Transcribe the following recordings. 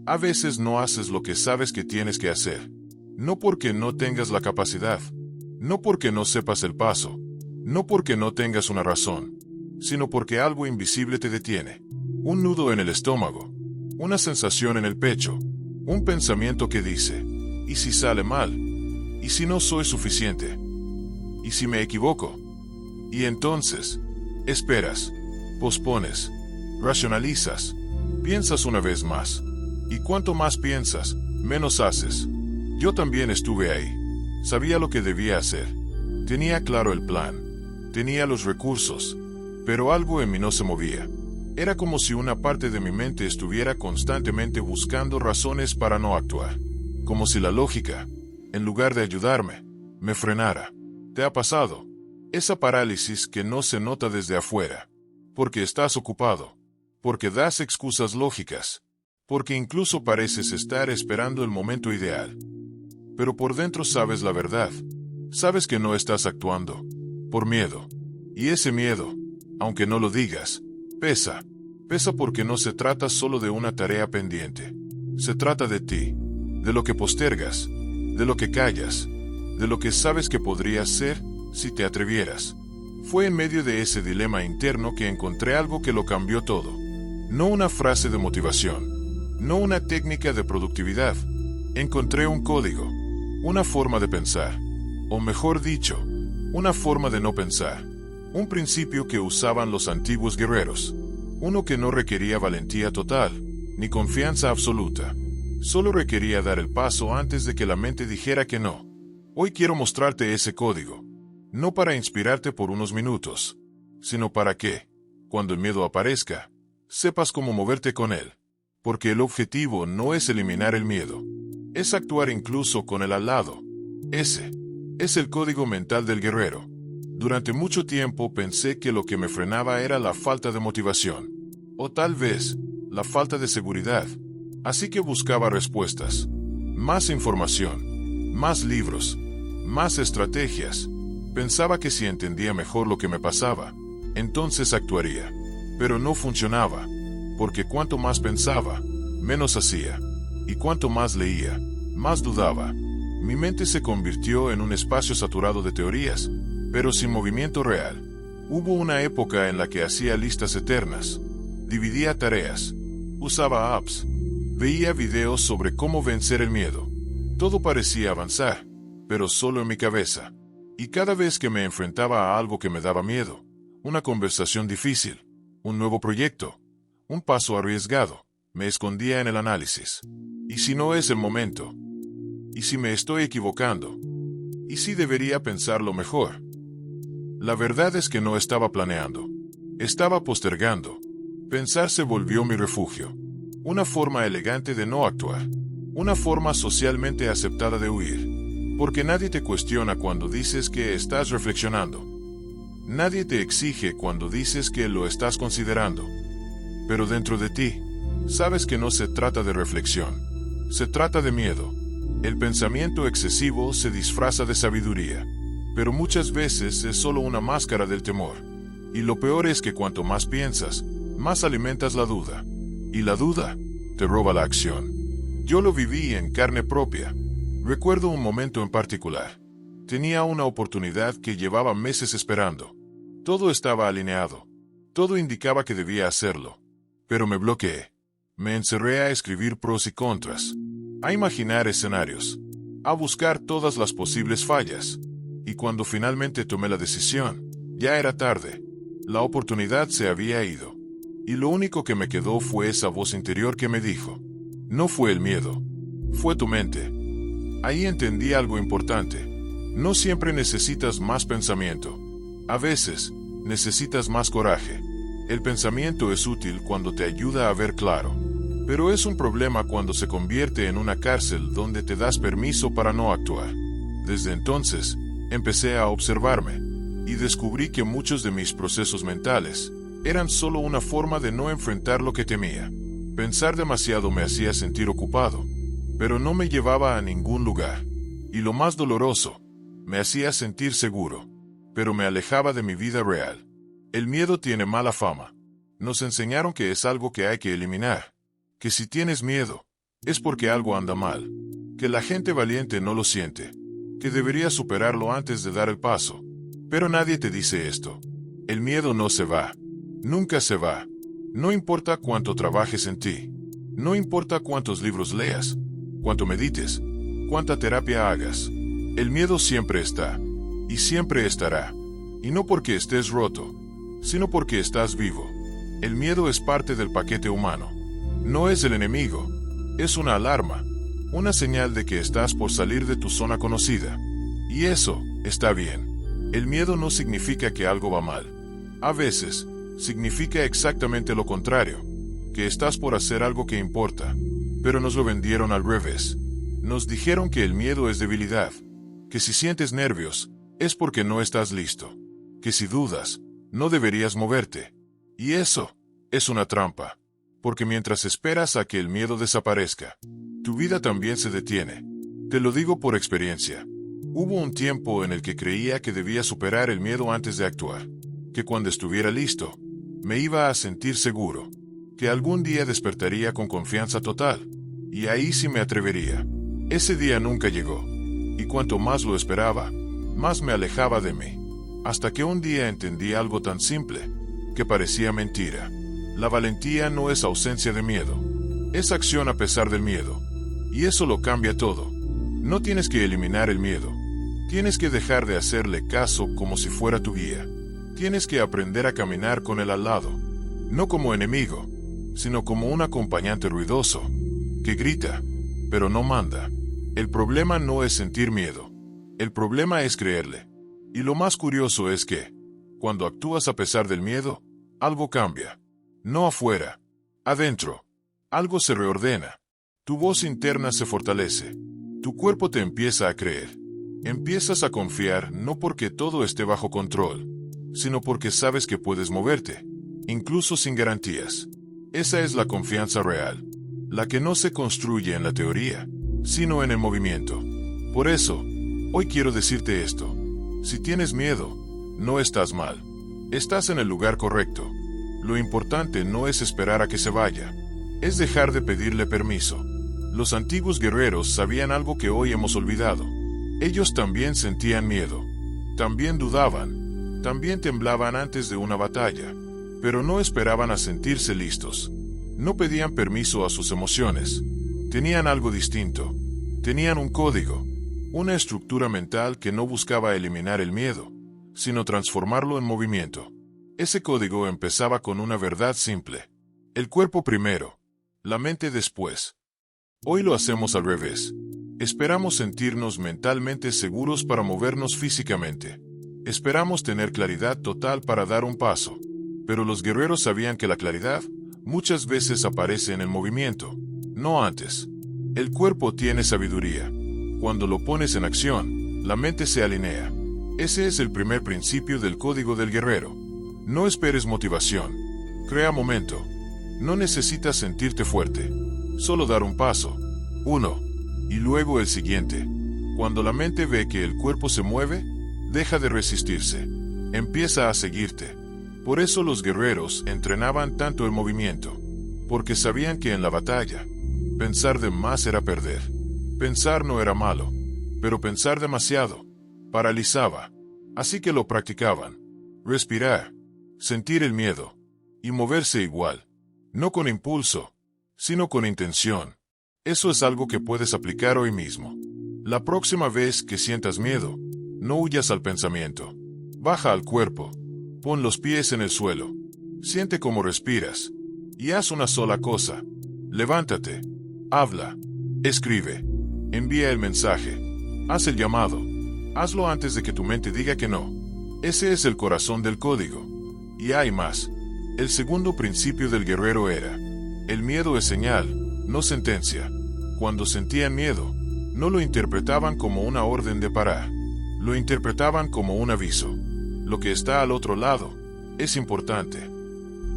A veces no haces lo que sabes que tienes que hacer. No porque no tengas la capacidad, no porque no sepas el paso, no porque no tengas una razón, sino porque algo invisible te detiene. Un nudo en el estómago, una sensación en el pecho, un pensamiento que dice, ¿y si sale mal? ¿Y si no soy suficiente? ¿Y si me equivoco? Y entonces, esperas, pospones, racionalizas, piensas una vez más. Y cuanto más piensas, menos haces. Yo también estuve ahí. Sabía lo que debía hacer. Tenía claro el plan. Tenía los recursos. Pero algo en mí no se movía. Era como si una parte de mi mente estuviera constantemente buscando razones para no actuar. Como si la lógica, en lugar de ayudarme, me frenara. ¿Te ha pasado? Esa parálisis que no se nota desde afuera. Porque estás ocupado. Porque das excusas lógicas. Porque incluso pareces estar esperando el momento ideal. Pero por dentro sabes la verdad. Sabes que no estás actuando. Por miedo. Y ese miedo, aunque no lo digas, pesa. Pesa porque no se trata solo de una tarea pendiente. Se trata de ti. De lo que postergas. De lo que callas. De lo que sabes que podrías ser si te atrevieras. Fue en medio de ese dilema interno que encontré algo que lo cambió todo. No una frase de motivación. No una técnica de productividad. Encontré un código, una forma de pensar, o mejor dicho, una forma de no pensar. Un principio que usaban los antiguos guerreros. Uno que no requería valentía total, ni confianza absoluta. Solo requería dar el paso antes de que la mente dijera que no. Hoy quiero mostrarte ese código. No para inspirarte por unos minutos, sino para que, cuando el miedo aparezca, sepas cómo moverte con él. Porque el objetivo no es eliminar el miedo. Es actuar incluso con el al lado. Ese es el código mental del guerrero. Durante mucho tiempo pensé que lo que me frenaba era la falta de motivación. O tal vez, la falta de seguridad. Así que buscaba respuestas. Más información. Más libros. Más estrategias. Pensaba que si entendía mejor lo que me pasaba, entonces actuaría. Pero no funcionaba. Porque cuanto más pensaba, menos hacía. Y cuanto más leía, más dudaba. Mi mente se convirtió en un espacio saturado de teorías, pero sin movimiento real. Hubo una época en la que hacía listas eternas, dividía tareas, usaba apps, veía videos sobre cómo vencer el miedo. Todo parecía avanzar, pero solo en mi cabeza. Y cada vez que me enfrentaba a algo que me daba miedo, una conversación difícil, un nuevo proyecto, un paso arriesgado, me escondía en el análisis. ¿Y si no es el momento? ¿Y si me estoy equivocando? ¿Y si debería pensarlo mejor? La verdad es que no estaba planeando. Estaba postergando. Pensar se volvió mi refugio. Una forma elegante de no actuar. Una forma socialmente aceptada de huir. Porque nadie te cuestiona cuando dices que estás reflexionando. Nadie te exige cuando dices que lo estás considerando. Pero dentro de ti, sabes que no se trata de reflexión. Se trata de miedo. El pensamiento excesivo se disfraza de sabiduría. Pero muchas veces es solo una máscara del temor. Y lo peor es que cuanto más piensas, más alimentas la duda. Y la duda te roba la acción. Yo lo viví en carne propia. Recuerdo un momento en particular. Tenía una oportunidad que llevaba meses esperando. Todo estaba alineado. Todo indicaba que debía hacerlo. Pero me bloqueé. Me encerré a escribir pros y contras. A imaginar escenarios. A buscar todas las posibles fallas. Y cuando finalmente tomé la decisión, ya era tarde. La oportunidad se había ido. Y lo único que me quedó fue esa voz interior que me dijo: no fue el miedo. Fue tu mente. Ahí entendí algo importante. No siempre necesitas más pensamiento. A veces, necesitas más coraje. El pensamiento es útil cuando te ayuda a ver claro. Pero es un problema cuando se convierte en una cárcel donde te das permiso para no actuar. Desde entonces, empecé a observarme. Y descubrí que muchos de mis procesos mentales eran solo una forma de no enfrentar lo que temía. Pensar demasiado me hacía sentir ocupado, pero no me llevaba a ningún lugar. Y lo más doloroso, me hacía sentir seguro, pero me alejaba de mi vida real. El miedo tiene mala fama. Nos enseñaron que es algo que hay que eliminar. Que si tienes miedo, es porque algo anda mal, que la gente valiente no lo siente, que debería superarlo antes de dar el paso. Pero nadie te dice esto. El miedo no se va. Nunca se va. No importa cuánto trabajes en ti. No importa cuántos libros leas, cuánto medites, cuánta terapia hagas. El miedo siempre está. Y siempre estará. Y no porque estés roto, sino porque estás vivo. El miedo es parte del paquete humano. No es el enemigo. Es una alarma. Una señal de que estás por salir de tu zona conocida. Y eso está bien. El miedo no significa que algo va mal. A veces, significa exactamente lo contrario, que estás por hacer algo que importa. Pero nos lo vendieron al revés. Nos dijeron que el miedo es debilidad, que si sientes nervios, es porque no estás listo, que si dudas, no deberías moverte. Y eso es una trampa, porque mientras esperas a que el miedo desaparezca, tu vida también se detiene. Te lo digo por experiencia. Hubo un tiempo en el que creía que debía superar el miedo antes de actuar, que cuando estuviera listo, me iba a sentir seguro, que algún día despertaría con confianza total, y ahí sí me atrevería. Ese día nunca llegó, y cuanto más lo esperaba, más me alejaba de mí, hasta que un día entendí algo tan simple, que parecía mentira. La valentía no es ausencia de miedo, es acción a pesar del miedo, y eso lo cambia todo. No tienes que eliminar el miedo. Tienes que dejar de hacerle caso como si fuera tu guía. Tienes que aprender a caminar con él al lado, no como enemigo, sino como un acompañante ruidoso, que grita, pero no manda. El problema no es sentir miedo. El problema es creerle. Y lo más curioso es que, cuando actúas a pesar del miedo, algo cambia. No afuera, adentro. Algo se reordena. Tu voz interna se fortalece. Tu cuerpo te empieza a creer. Empiezas a confiar no porque todo esté bajo control, sino porque sabes que puedes moverte, incluso sin garantías. Esa es la confianza real, la que no se construye en la teoría, sino en el movimiento. Por eso, hoy quiero decirte esto. Si tienes miedo, no estás mal. Estás en el lugar correcto. Lo importante no es esperar a que se vaya, es dejar de pedirle permiso. Los antiguos guerreros sabían algo que hoy hemos olvidado. Ellos también sentían miedo. También dudaban. También temblaban antes de una batalla. Pero no esperaban a sentirse listos. No pedían permiso a sus emociones. Tenían algo distinto. Tenían un código. Una estructura mental que no buscaba eliminar el miedo, sino transformarlo en movimiento. Ese código empezaba con una verdad simple. El cuerpo primero. La mente después. Hoy lo hacemos al revés. Esperamos sentirnos mentalmente seguros para movernos físicamente. Esperamos tener claridad total para dar un paso. Pero los guerreros sabían que la claridad muchas veces aparece en el movimiento, no antes. El cuerpo tiene sabiduría. Cuando lo pones en acción, la mente se alinea. Ese es el primer principio del código del guerrero. No esperes motivación. Crea momento. No necesitas sentirte fuerte. Solo dar un paso. Uno. Y luego el siguiente. Cuando la mente ve que el cuerpo se mueve, deja de resistirse. Empieza a seguirte. Por eso los guerreros entrenaban tanto el movimiento. Porque sabían que en la batalla, pensar de más era perder. Pensar no era malo, pero pensar demasiado paralizaba. Así que lo practicaban. Respirar, sentir el miedo, y moverse igual. No con impulso, sino con intención. Eso es algo que puedes aplicar hoy mismo. La próxima vez que sientas miedo, no huyas al pensamiento. Baja al cuerpo. Pon los pies en el suelo. Siente cómo respiras. Y haz una sola cosa. Levántate. Habla. Escribe. Envía el mensaje. Haz el llamado. Hazlo antes de que tu mente diga que no. Ese es el corazón del código. Y hay más. El segundo principio del guerrero era: el miedo es señal, no sentencia. Cuando sentían miedo, no lo interpretaban como una orden de parar. Lo interpretaban como un aviso. Lo que está al otro lado es importante.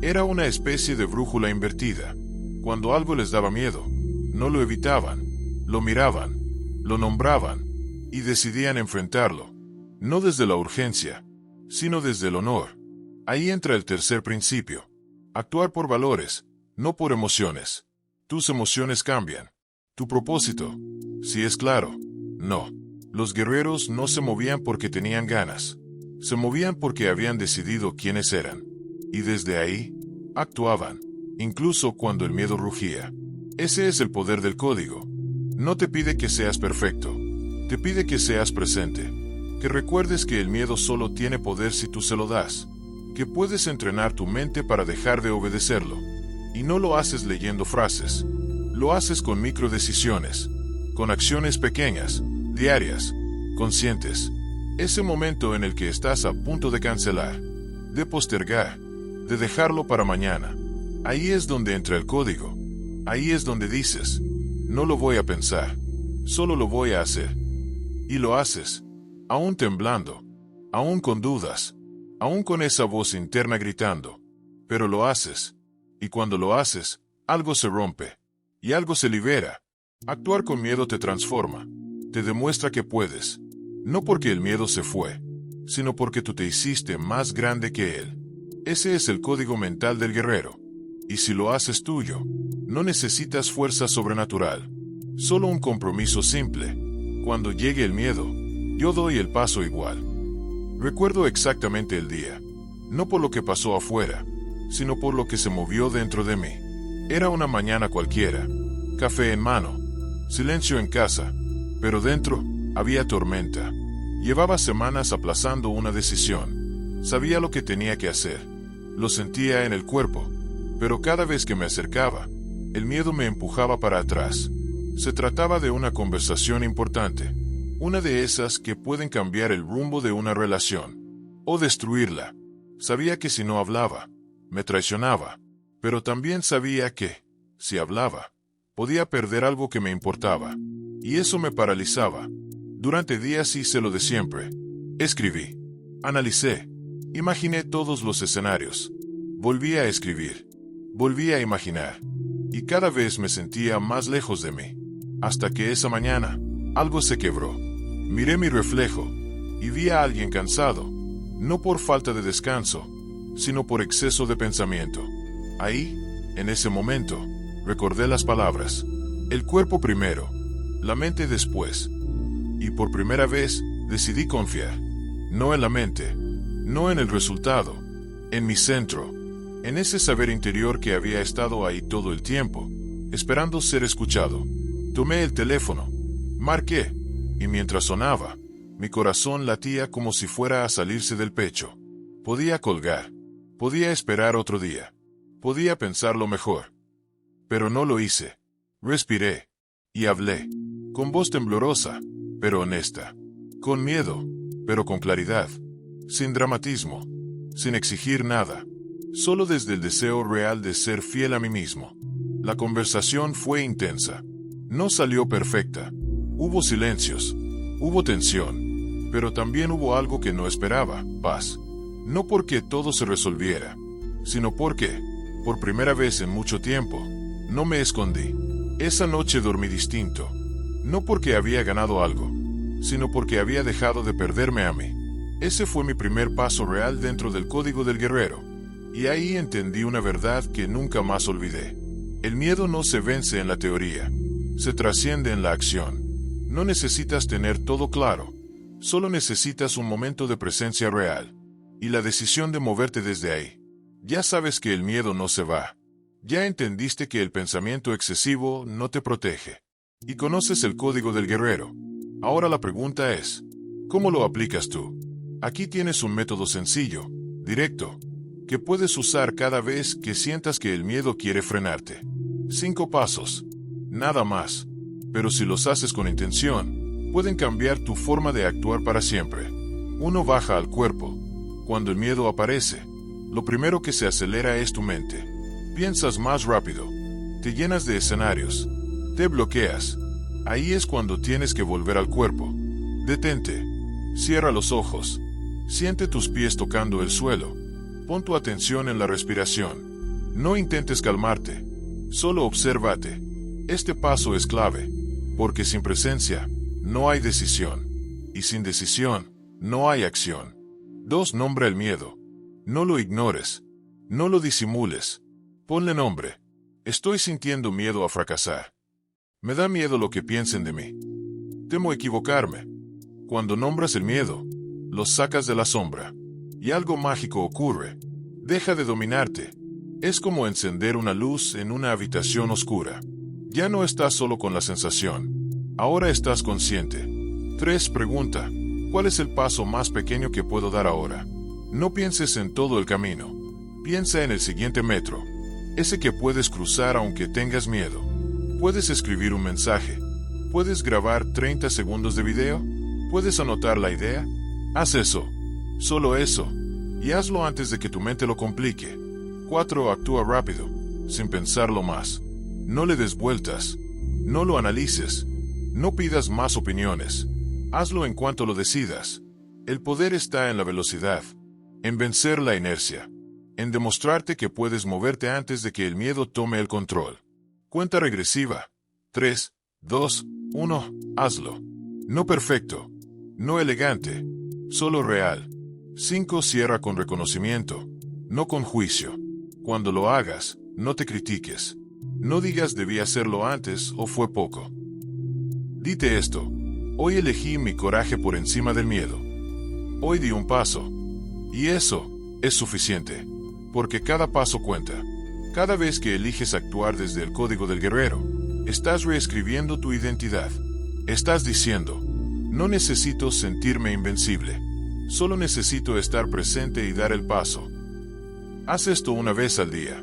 Era una especie de brújula invertida. Cuando algo les daba miedo, no lo evitaban, lo miraban, lo nombraban y decidían enfrentarlo. No desde la urgencia, sino desde el honor. Ahí entra el tercer principio. Actuar por valores, no por emociones. Tus emociones cambian, Tu propósito, si es claro. No. Los guerreros no se movían porque tenían ganas. Se movían porque habían decidido quiénes eran. Y desde ahí, actuaban, incluso cuando el miedo rugía. Ese es el poder del código. No te pide que seas perfecto. Te pide que seas presente. Que recuerdes que el miedo solo tiene poder si tú se lo das. Que puedes entrenar tu mente para dejar de obedecerlo. Y no lo haces leyendo frases. Lo haces con microdecisiones. Con acciones pequeñas, diarias, conscientes. Ese momento en el que estás a punto de cancelar, de postergar, de dejarlo para mañana. Ahí es donde entra el código. Ahí es donde dices, no lo voy a pensar, solo lo voy a hacer. Y lo haces, aún temblando, aún con dudas, aún con esa voz interna gritando. Pero lo haces. Y cuando lo haces, algo se rompe. Y algo se libera. Actuar con miedo te transforma. Te demuestra que puedes. No porque el miedo se fue, sino porque tú te hiciste más grande que él. Ese es el código mental del guerrero. Y si lo haces tuyo, no necesitas fuerza sobrenatural. Solo un compromiso simple. Cuando llegue el miedo, yo doy el paso igual. Recuerdo exactamente el día. No por lo que pasó afuera, sino por lo que se movió dentro de mí. Era una mañana cualquiera. Café en mano. Silencio en casa. Pero dentro, había tormenta. Llevaba semanas aplazando una decisión. Sabía lo que tenía que hacer. Lo sentía en el cuerpo. Pero cada vez que me acercaba, el miedo me empujaba para atrás. Se trataba de una conversación importante. Una de esas que pueden cambiar el rumbo de una relación. O destruirla. Sabía que si no hablaba, me traicionaba. Pero también sabía que, si hablaba, podía perder algo que me importaba. Y eso me paralizaba. Durante días hice lo de siempre. Escribí. Analicé. Imaginé todos los escenarios. Volví a escribir. Volví a imaginar. Y cada vez me sentía más lejos de mí. Hasta que esa mañana, algo se quebró. Miré mi reflejo. Y vi a alguien cansado. No por falta de descanso, sino por exceso de pensamiento. Ahí, en ese momento, recordé las palabras. El cuerpo primero. La mente después. Y por primera vez, decidí confiar. No en la mente. No en el resultado. En mi centro. En ese saber interior que había estado ahí todo el tiempo, esperando ser escuchado. Tomé el teléfono. Marqué. Y mientras sonaba, mi corazón latía como si fuera a salirse del pecho. Podía colgar. Podía esperar otro día. Podía pensarlo mejor. Pero no lo hice. Respiré. Y hablé. Con voz temblorosa, pero honesta. Con miedo, pero con claridad. Sin dramatismo. Sin exigir nada. Solo desde el deseo real de ser fiel a mí mismo. La conversación fue intensa. No salió perfecta. Hubo silencios. Hubo tensión. Pero también hubo algo que no esperaba, paz. No porque todo se resolviera, sino porque, por primera vez en mucho tiempo, no me escondí. Esa noche dormí distinto. No porque había ganado algo, sino porque había dejado de perderme a mí. Ese fue mi primer paso real dentro del código del guerrero. Y ahí entendí una verdad que nunca más olvidé. El miedo no se vence en la teoría. Se trasciende en la acción. No necesitas tener todo claro. Solo necesitas un momento de presencia real. Y la decisión de moverte desde ahí. Ya sabes que el miedo no se va. Ya entendiste que el pensamiento excesivo no te protege. Y conoces el código del guerrero. Ahora la pregunta es, ¿cómo lo aplicas tú? Aquí tienes un método sencillo, directo, que puedes usar cada vez que sientas que el miedo quiere frenarte. 5 pasos. Nada más. Pero si los haces con intención, pueden cambiar tu forma de actuar para siempre. 1. Baja al cuerpo. Cuando el miedo aparece, lo primero que se acelera es tu mente. Piensas más rápido. Te llenas de escenarios. Te bloqueas. Ahí es cuando tienes que volver al cuerpo. Detente. Cierra los ojos. Siente tus pies tocando el suelo. Pon tu atención en la respiración. No intentes calmarte. Solo obsérvate. Este paso es clave, porque sin presencia, no hay decisión. Y sin decisión, no hay acción. 2. Nombra el miedo. No lo ignores. No lo disimules. Ponle nombre. Estoy sintiendo miedo a fracasar. Me da miedo lo que piensen de mí. Temo equivocarme. Cuando nombras el miedo, lo sacas de la sombra. Y algo mágico ocurre. Deja de dominarte. Es como encender una luz en una habitación oscura. Ya no estás solo con la sensación. Ahora estás consciente. 3. Pregunta: ¿cuál es el paso más pequeño que puedo dar ahora? No pienses en todo el camino. Piensa en el siguiente metro. Ese que puedes cruzar aunque tengas miedo. Puedes escribir un mensaje. Puedes grabar 30 segundos de video. Puedes anotar la idea. Haz eso. Solo eso. Y hazlo antes de que tu mente lo complique. 4. Actúa rápido, sin pensarlo más. No le des vueltas. No lo analices. No pidas más opiniones. Hazlo en cuanto lo decidas. El poder está en la velocidad, en vencer la inercia, en demostrarte que puedes moverte antes de que el miedo tome el control. Cuenta regresiva. 3, 2, 1. Hazlo. No perfecto. No elegante. Solo real. 5. Cierra con reconocimiento, no con juicio. Cuando lo hagas, no te critiques. No digas debí hacerlo antes o fue poco. Dite esto: hoy elegí mi coraje por encima del miedo. Hoy di un paso. Y eso es suficiente. Porque cada paso cuenta. Cada vez que eliges actuar desde el código del guerrero, estás reescribiendo tu identidad. Estás diciendo: no necesito sentirme invencible. Solo necesito estar presente y dar el paso. Haz esto una vez al día.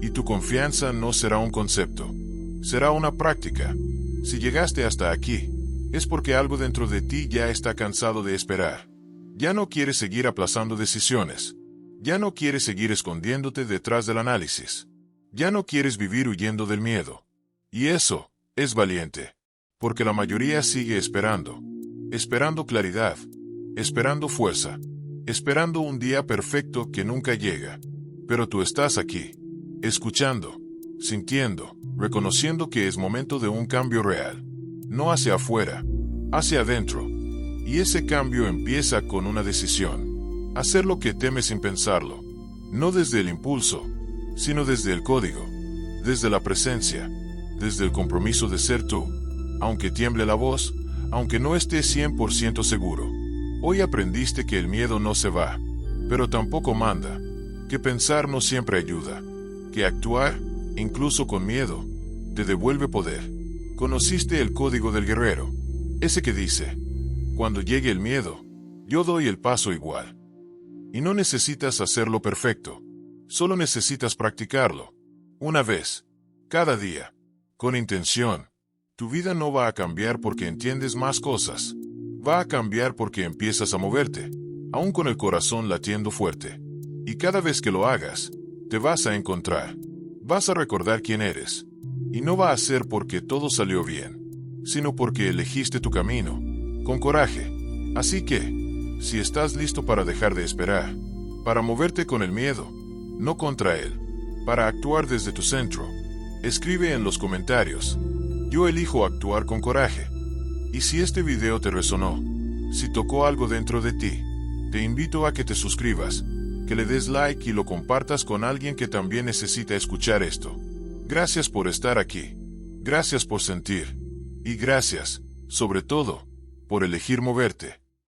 Y tu confianza no será un concepto. Será una práctica. Si llegaste hasta aquí, es porque algo dentro de ti ya está cansado de esperar. Ya no quieres seguir aplazando decisiones. Ya no quieres seguir escondiéndote detrás del análisis. Ya no quieres vivir huyendo del miedo. Y eso es valiente. Porque la mayoría sigue esperando. Esperando claridad. Esperando fuerza. Esperando un día perfecto que nunca llega. Pero tú estás aquí. Escuchando. Sintiendo. Reconociendo que es momento de un cambio real. No hacia afuera. Hacia adentro. Y ese cambio empieza con una decisión. Hacer lo que temes sin pensarlo. No desde el impulso, sino desde el código. Desde la presencia. Desde el compromiso de ser tú. Aunque tiemble la voz, aunque no estés 100% seguro. Hoy aprendiste que el miedo no se va, pero tampoco manda. Que pensar no siempre ayuda. Que actuar, incluso con miedo, te devuelve poder. Conociste el código del guerrero. Ese que dice: cuando llegue el miedo, yo doy el paso igual. Y no necesitas hacerlo perfecto. Solo necesitas practicarlo. Una vez. Cada día. Con intención. Tu vida no va a cambiar porque entiendes más cosas. Va a cambiar porque empiezas a moverte, aún con el corazón latiendo fuerte. Y cada vez que lo hagas, te vas a encontrar. Vas a recordar quién eres. Y no va a ser porque todo salió bien, sino porque elegiste tu camino, con coraje. Así que, si estás listo para dejar de esperar, para moverte con el miedo, no contra él, para actuar desde tu centro, escribe en los comentarios: yo elijo actuar con coraje. Y si este video te resonó, si tocó algo dentro de ti, te invito a que te suscribas, que le des like y lo compartas con alguien que también necesita escuchar esto. Gracias por estar aquí. Gracias por sentir. Y gracias, sobre todo, por elegir moverte.